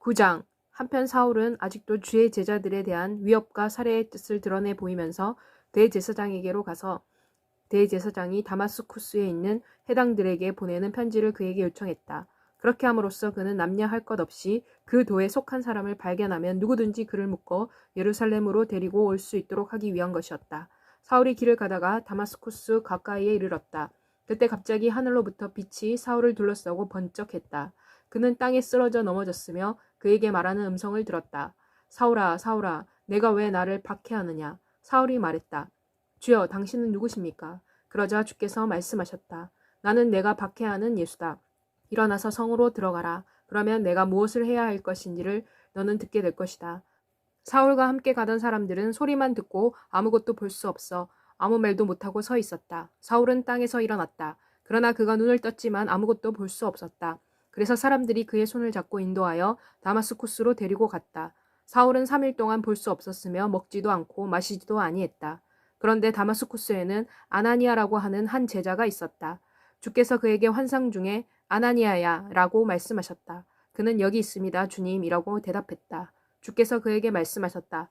9장. 한편 사울은 아직도 주의 제자들에 대한 위협과 살해의 뜻을 드러내 보이면서 대제사장에게로 가서 대제사장이 다마스쿠스에 있는 해당들에게 보내는 편지를 그에게 요청했다. 그렇게 함으로써 그는 남녀 할 것 없이 그 도에 속한 사람을 발견하면 누구든지 그를 묶어 예루살렘으로 데리고 올 수 있도록 하기 위한 것이었다. 사울이 길을 가다가 다마스쿠스 가까이에 이르렀다. 그때 갑자기 하늘로부터 빛이 사울을 둘러싸고 번쩍했다. 그는 땅에 쓰러져 넘어졌으며 그에게 말하는 음성을 들었다. 사울아, 사울아, 내가 왜 나를 박해하느냐? 사울이 말했다. 주여, 당신은 누구십니까? 그러자 주께서 말씀하셨다. 나는 내가 박해하는 예수다. 일어나서 성으로 들어가라. 그러면 내가 무엇을 해야 할 것인지를 너는 듣게 될 것이다. 사울과 함께 가던 사람들은 소리만 듣고 아무것도 볼 수 없어 아무 말도 못하고 서 있었다. 사울은 땅에서 일어났다. 그러나 그가 눈을 떴지만 아무것도 볼 수 없었다. 그래서 사람들이 그의 손을 잡고 인도하여 다마스쿠스로 데리고 갔다. 사울은 3일 동안 볼 수 없었으며 먹지도 않고 마시지도 아니했다. 그런데 다마스쿠스에는 아나니아라고 하는 한 제자가 있었다. 주께서 그에게 환상 중에 아나니아야 라고 말씀하셨다. 그는 여기 있습니다, 주님이라고 대답했다. 주께서 그에게 말씀하셨다.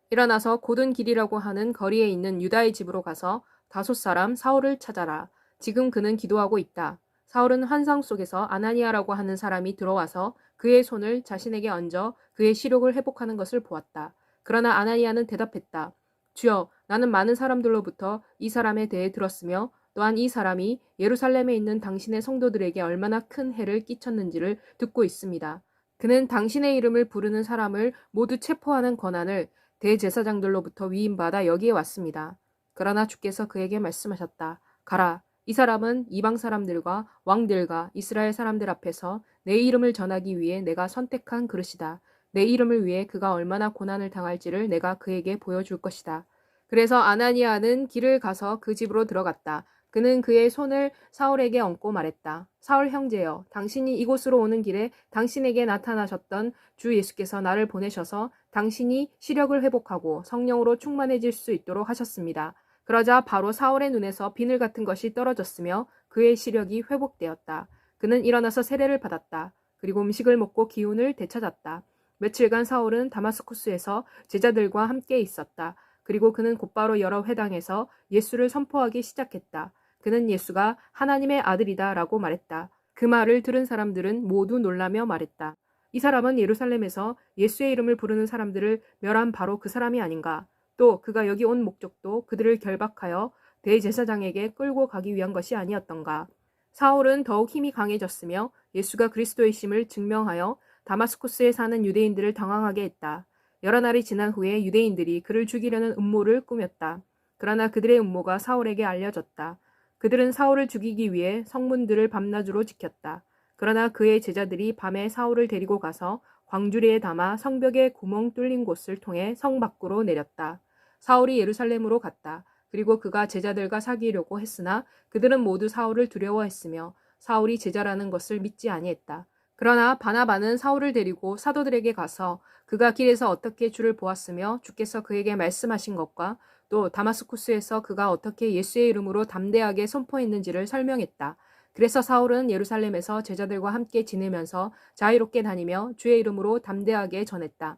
일어나서 곧은 길이라고 하는 거리에 있는 유다의 집으로 가서 다섯 사람 사울을 찾아라. 지금 그는 기도하고 있다. 사울은 환상 속에서 아나니아라고 하는 사람이 들어와서 그의 손을 자신에게 얹어 그의 시력을 회복하는 것을 보았다. 그러나 아나니아는 대답했다. 주여, 나는 많은 사람들로부터 이 사람에 대해 들었으며 또한 이 사람이 예루살렘에 있는 당신의 성도들에게 얼마나 큰 해를 끼쳤는지를 듣고 있습니다. 그는 당신의 이름을 부르는 사람을 모두 체포하는 권한을 대제사장들로부터 위임받아 여기에 왔습니다. 그러나 주께서 그에게 말씀하셨다. 가라. 이 사람은 이방 사람들과 왕들과 이스라엘 사람들 앞에서 내 이름을 전하기 위해 내가 선택한 그릇이다. 내 이름을 위해 그가 얼마나 고난을 당할지를 내가 그에게 보여줄 것이다. 그래서 아나니아는 길을 가서 그 집으로 들어갔다. 그는 그의 손을 사울에게 얹고 말했다. 사울 형제여, 당신이 이곳으로 오는 길에 당신에게 나타나셨던 주 예수께서 나를 보내셔서 당신이 시력을 회복하고 성령으로 충만해질 수 있도록 하셨습니다. 그러자 바로 사울의 눈에서 비늘 같은 것이 떨어졌으며 그의 시력이 회복되었다. 그는 일어나서 세례를 받았다. 그리고 음식을 먹고 기운을 되찾았다. 며칠간 사울은 다마스쿠스에서 제자들과 함께 있었다. 그리고 그는 곧바로 여러 회당에서 예수를 선포하기 시작했다. 그는 예수가 하나님의 아들이다 라고 말했다. 그 말을 들은 사람들은 모두 놀라며 말했다. 이 사람은 예루살렘에서 예수의 이름을 부르는 사람들을 멸한 바로 그 사람이 아닌가. 또 그가 여기 온 목적도 그들을 결박하여 대제사장에게 끌고 가기 위한 것이 아니었던가. 사울은 더욱 힘이 강해졌으며 예수가 그리스도이심을 증명하여 다마스쿠스에 사는 유대인들을 당황하게 했다. 여러 날이 지난 후에 유대인들이 그를 죽이려는 음모를 꾸몄다. 그러나 그들의 음모가 사울에게 알려졌다. 그들은 사울을 죽이기 위해 성문들을 밤낮으로 지켰다. 그러나 그의 제자들이 밤에 사울을 데리고 가서 광주리에 담아 성벽에 구멍 뚫린 곳을 통해 성 밖으로 내렸다. 사울이 예루살렘으로 갔다. 그리고 그가 제자들과 사귀려고 했으나 그들은 모두 사울을 두려워했으며 사울이 제자라는 것을 믿지 아니했다. 그러나 바나바는 사울을 데리고 사도들에게 가서 그가 길에서 어떻게 주를 보았으며 주께서 그에게 말씀하신 것과 또 다마스쿠스에서 그가 어떻게 예수의 이름으로 담대하게 선포했는지를 설명했다. 그래서 사울은 예루살렘에서 제자들과 함께 지내면서 자유롭게 다니며 주의 이름으로 담대하게 전했다.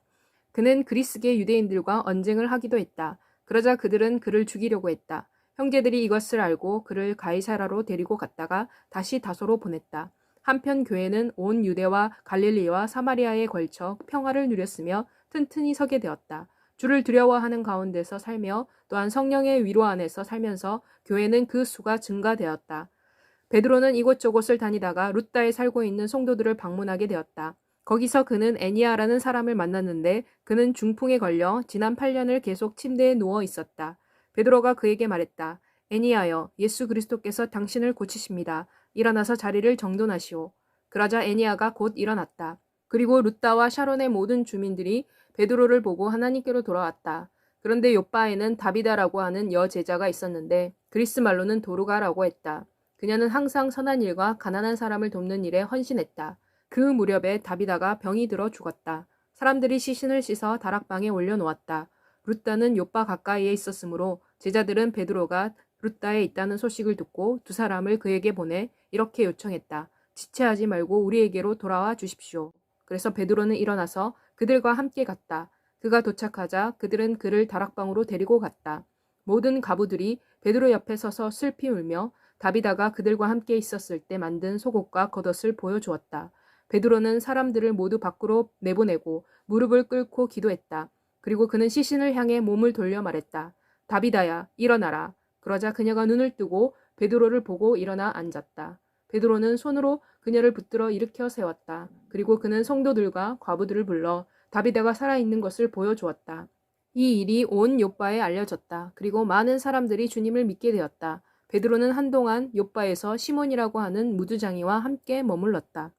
그는 그리스계 유대인들과 언쟁을 하기도 했다. 그러자 그들은 그를 죽이려고 했다. 형제들이 이것을 알고 그를 가이사라로 데리고 갔다가 다시 다소로 보냈다. 한편 교회는 온 유대와 갈릴리와 사마리아에 걸쳐 평화를 누렸으며 튼튼히 서게 되었다. 주를 두려워하는 가운데서 살며 또한 성령의 위로 안에서 살면서 교회는 그 수가 증가되었다. 베드로는 이곳저곳을 다니다가 룻다에 살고 있는 성도들을 방문하게 되었다. 거기서 그는 애니아라는 사람을 만났는데 그는 중풍에 걸려 지난 8년을 계속 침대에 누워 있었다. 베드로가 그에게 말했다. 애니아여, 예수 그리스도께서 당신을 고치십니다. 일어나서 자리를 정돈하시오. 그러자 애니아가 곧 일어났다. 그리고 룻다와 샤론의 모든 주민들이 베드로를 보고 하나님께로 돌아왔다. 그런데 요바에는 다비다라고 하는 여제자가 있었는데 그리스 말로는 도르가라고 했다. 그녀는 항상 선한 일과 가난한 사람을 돕는 일에 헌신했다. 그 무렵에 다비다가 병이 들어 죽었다. 사람들이 시신을 씻어 다락방에 올려놓았다. 룻다는 요바 가까이에 있었으므로 제자들은 베드로가 룻다에 있다는 소식을 듣고 두 사람을 그에게 보내 이렇게 요청했다. 지체하지 말고 우리에게로 돌아와 주십시오. 그래서 베드로는 일어나서 그들과 함께 갔다. 그가 도착하자 그들은 그를 다락방으로 데리고 갔다. 모든 가부들이 베드로 옆에 서서 슬피 울며 다비다가 그들과 함께 있었을 때 만든 속옷과 겉옷을 보여주었다. 베드로는 사람들을 모두 밖으로 내보내고 무릎을 꿇고 기도했다. 그리고 그는 시신을 향해 몸을 돌려 말했다. 다비다야, 일어나라. 그러자 그녀가 눈을 뜨고 베드로를 보고 일어나 앉았다. 베드로는 손으로 그녀를 붙들어 일으켜 세웠다. 그리고 그는 성도들과 과부들을 불러 다비다가 살아있는 것을 보여주었다. 이 일이 온 욥바에 알려졌다. 그리고 많은 사람들이 주님을 믿게 되었다. 베드로는 한동안 욥바에서 시몬이라고 하는 무두장이와 함께 머물렀다.